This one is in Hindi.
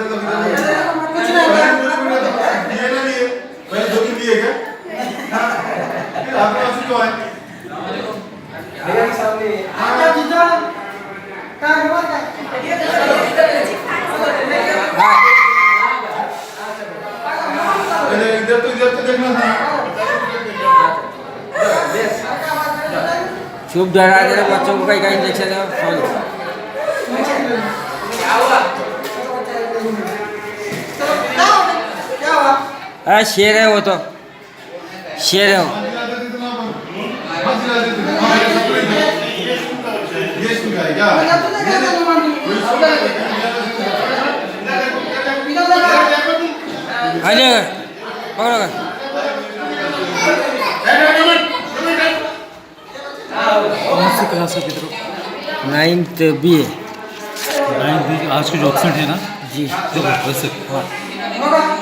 कुछ नहीं दिए ना लिए पहले 2 दिन दिए क्या फिर आपके पास क्यों आए मेरे सामने आजा जीजा का नंबर का इधर तो देखना था चुप डरा दे रहे बच्चों को कहीं इंजेक्शन है सॉरी क्या हुआ अरे शेर है वो तो शेर है वो आ जाएगा पकड़ोगा कौन सी क्लास है पितरों 9th B है 9th आज के जो ऑप्शन है ना जी जो वैसे हाँ होगा